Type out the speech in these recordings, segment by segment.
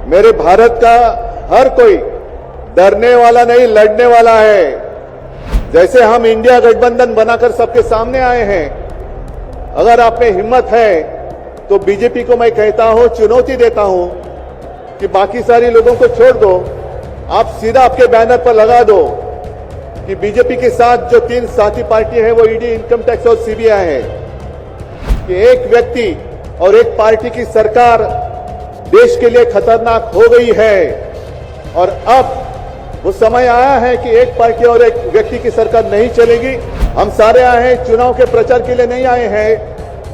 मेरे भारत का हर कोई डरने वाला नहीं, लड़ने वाला है। जैसे हम इंडिया गठबंधन बनाकर सबके सामने आए हैं, अगर आप में हिम्मत है तो बीजेपी को मैं कहता हूं, चुनौती देता हूं कि बाकी सारी लोगों को छोड़ दो, आप सीधा आपके बैनर पर लगा दो कि बीजेपी के साथ जो 3 साथी पार्टी है वो ईडी, इनकम टैक्स और सीबीआई है, कि एक व्यक्ति और एक पार्टी की सरकार देश के लिए खतरनाक हो गई है। और अब वो समय आया है कि एक पार्टी और एक व्यक्ति की सरकार नहीं चलेगी। हम सारे आए हैं चुनाव के प्रचार के लिए नहीं आए हैं,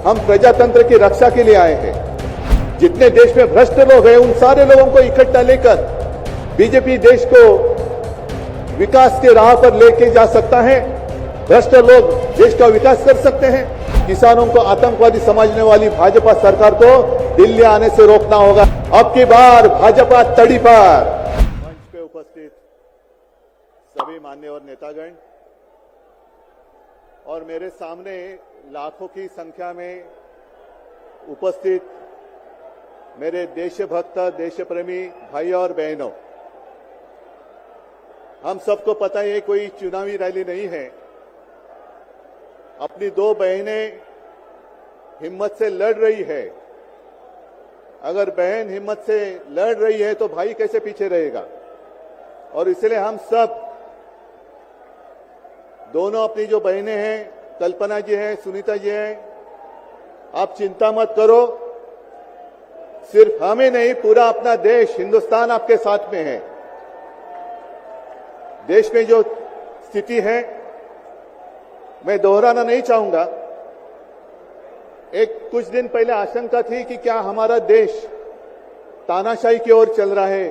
हम प्रजातंत्र की रक्षा के लिए आए हैं। जितने देश में भ्रष्ट लोग हैं उन सारे लोगों को इकट्ठा लेकर बीजेपी देश को विकास के राह पर लेके जा सकता है। भ्रष्ट लोग देश का विकास कर सकते हैं। किसानों को आतंकवादी समझने वाली भाजपा सरकार को दिल्ली आने से रोकना होगा। अब की बार भाजपा तड़ी पर। मंच पे उपस्थित सभी मान्यवर नेतागण और मेरे सामने लाखों की संख्या में उपस्थित मेरे देशभक्त, देशप्रेमी भाई और बहनों, हम सबको पता है कोई चुनावी रैली नहीं है। अपनी 2 बहनें हिम्मत से लड़ रही है। अगर बहन हिम्मत से लड़ रही है तो भाई कैसे पीछे रहेगा। और इसलिए हम सब दोनों अपनी जो बहनें हैं, कल्पना जी हैं, सुनीता जी हैं, आप चिंता मत करो। सिर्फ हमें नहीं, पूरा अपना देश, हिंदुस्तान आपके साथ में है। देश में जो स्थिति है मैं दोहराना नहीं चाहूंगा। कुछ दिन पहले आशंका थी कि क्या हमारा देश तानाशाही की ओर चल रहा है,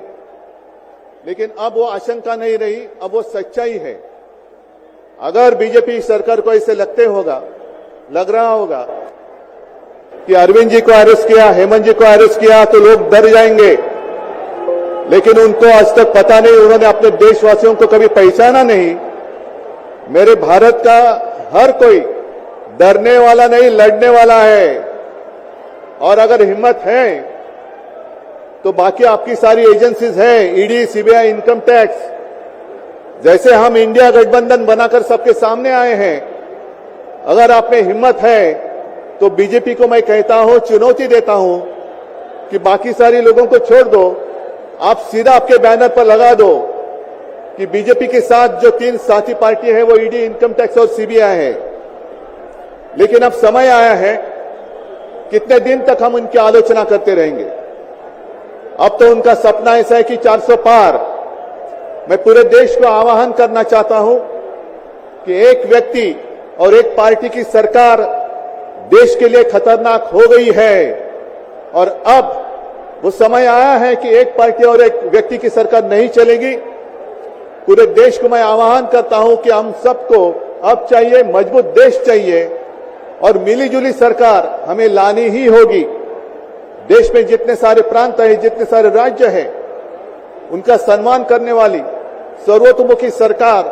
लेकिन अब वो आशंका नहीं रही, अब वो सच्चाई है। अगर बीजेपी सरकार को ऐसे लग रहा होगा कि अरविंद जी को अरेस्ट किया, हेमंत जी को अरेस्ट किया तो लोग डर जाएंगे, लेकिन उनको आज तक पता नहीं, उन्होंने अपने देशवासियों को कभी पहचाना नहीं। मेरे भारत का हर कोई डरने वाला नहीं, लड़ने वाला है। और अगर हिम्मत है तो बाकी आपकी सारी एजेंसीज हैं, ईडी, सीबीआई, इनकम टैक्स। जैसे हम इंडिया गठबंधन बनाकर सबके सामने आए हैं, अगर आप में हिम्मत है तो बीजेपी को मैं कहता हूं, चुनौती देता हूं कि बाकी सारी लोगों को छोड़ दो, आप सीधा आपके बैनर पर लगा दो कि बीजेपी के साथ जो 3 साथी पार्टी है वो ईडी, इनकम टैक्स और सीबीआई है। लेकिन अब समय आया है, कितने दिन तक हम उनकी आलोचना करते रहेंगे। अब तो उनका सपना ऐसा है कि 400 पार। मैं पूरे देश को आह्वान करना चाहता हूं कि एक व्यक्ति और एक पार्टी की सरकार देश के लिए खतरनाक हो गई है। और अब वो समय आया है कि एक पार्टी और एक व्यक्ति की सरकार नहीं चलेगी। पूरे देश को मैं आह्वान करता हूं कि हम सबको अब चाहिए, मजबूत देश चाहिए और मिलीजुली सरकार हमें लानी ही होगी। देश में जितने सारे प्रांत हैं, जितने सारे राज्य हैं, उनका सम्मान करने वाली सर्वतोमुखी सरकार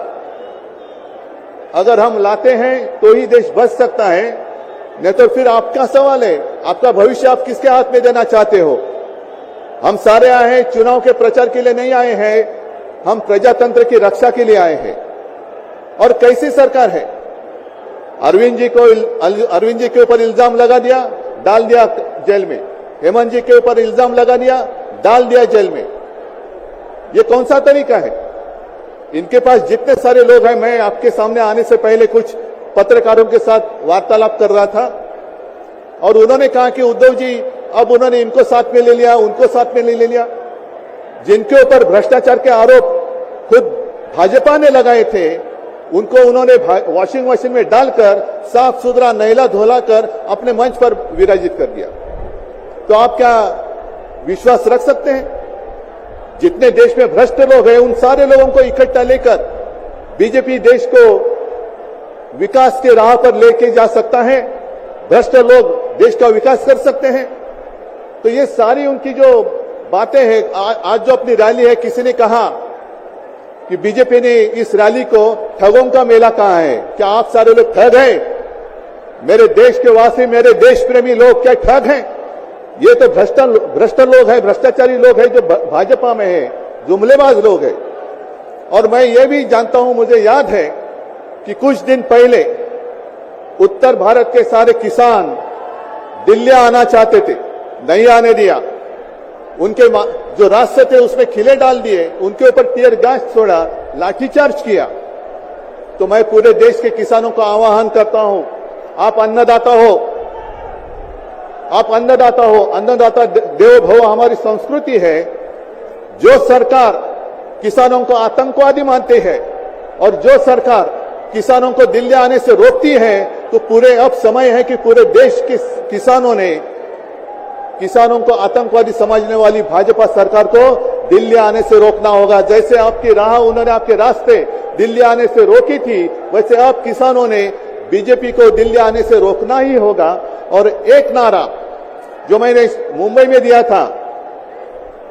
अगर हम लाते हैं तो ही देश बच सकता है, नहीं तो फिर आपका सवाल है, आपका भविष्य आप किसके हाथ में देना चाहते हो। हम सारे आए हैं चुनाव के प्रचार के लिए नहीं आए हैं, हम प्रजातंत्र की रक्षा के लिए आए हैं। और कैसी सरकार है, अरविंद जी के ऊपर इल्जाम लगा दिया, डाल दिया जेल में। हेमंत जी के ऊपर इल्जाम लगा दिया, डाल दिया जेल में। ये कौन सा तरीका है। इनके पास जितने सारे लोग हैं, मैं आपके सामने आने से पहले कुछ पत्रकारों के साथ वार्तालाप कर रहा था और उन्होंने कहा कि उद्धव जी अब उन्होंने इनको साथ में ले लिया, उनको साथ में ले लिया। जिनके ऊपर भ्रष्टाचार के आरोप खुद भाजपा ने लगाए थे, उनको उन्होंने वॉशिंग मशीन में डालकर साफ सुथरा नहला धोलाकर अपने मंच पर विराजित कर दिया। तो आप क्या विश्वास रख सकते हैं। जितने देश में भ्रष्ट लोग हैं उन सारे लोगों को इकट्ठा लेकर बीजेपी देश को विकास के राह पर लेके जा सकता है। भ्रष्ट लोग देश का विकास कर सकते हैं। तो ये सारी उनकी जो बातें हैं, आज जो अपनी रैली है, किसी ने कहा कि बीजेपी ने इस रैली को ठगों का मेला कहा है। क्या आप सारे लोग ठग हैं? मेरे देश के वासी, मेरे देश प्रेमी लोग क्या ठग हैं? ये तो भ्रष्ट लोग हैं, भ्रष्टाचारी लोग हैं जो भाजपा में है, जुमलेबाज लोग हैं। और मैं ये भी जानता हूं, मुझे याद है कि कुछ दिन पहले उत्तर भारत के सारे किसान दिल्ली आना चाहते थे, नहीं आने दिया। उनके जो रास्ते थे उसमें खिले डाल दिए, उनके ऊपर टीयर गैस छोड़ा, लाठीचार्ज किया। तो मैं पूरे देश के किसानों का आह्वान करता हूं, आप अन्नदाता हो, आप अन्नदाता हो, अन्नदाता देवो भव हमारी संस्कृति है। जो सरकार किसानों को आतंकवादी मानते हैं और जो सरकार किसानों को दिल्ली आने से रोकती है, तो पूरे अब समय है कि पूरे देश के किसानों ने किसानों को आतंकवादी समझने वाली भाजपा सरकार को दिल्ली आने से रोकना होगा। जैसे आपकी राह उन्होंने आपके रास्ते दिल्ली आने से रोकी थी, वैसे अब किसानों ने बीजेपी को दिल्ली आने से रोकना ही होगा। और एक नारा जो मैंने मुंबई में दिया था,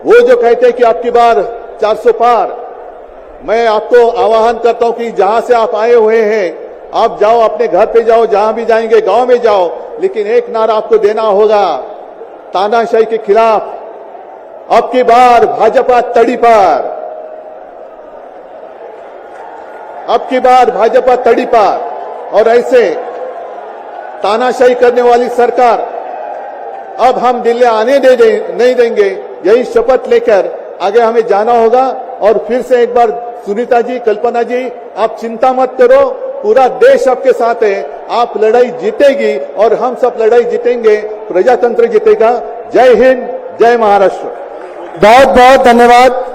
वो जो कहते हैं कि आपकी बार 400 पार, मैं आपको आह्वान करता हूं कि जहां से आप आए हुए हैं, आप जाओ, अपने घर पे जाओ, जहां भी जाएंगे गांव में जाओ, लेकिन एक नारा आपको देना होगा तानाशाही के खिलाफ, अब की बार भाजपा तड़ी पार, अब की बार भाजपा तड़ी पार। और ऐसे तानाशाही करने वाली सरकार अब हम दिल्ली आने नहीं देंगे, यही शपथ लेकर आगे हमें जाना होगा। और फिर से एक बार सुनीता जी, कल्पना जी, आप चिंता मत करो, पूरा देश आपके साथ है, आप लड़ाई जीतेगी और हम सब लड़ाई जीतेंगे, प्रजातंत्र जीतेगा। जय हिंद, जय महाराष्ट्र। बहुत बहुत धन्यवाद।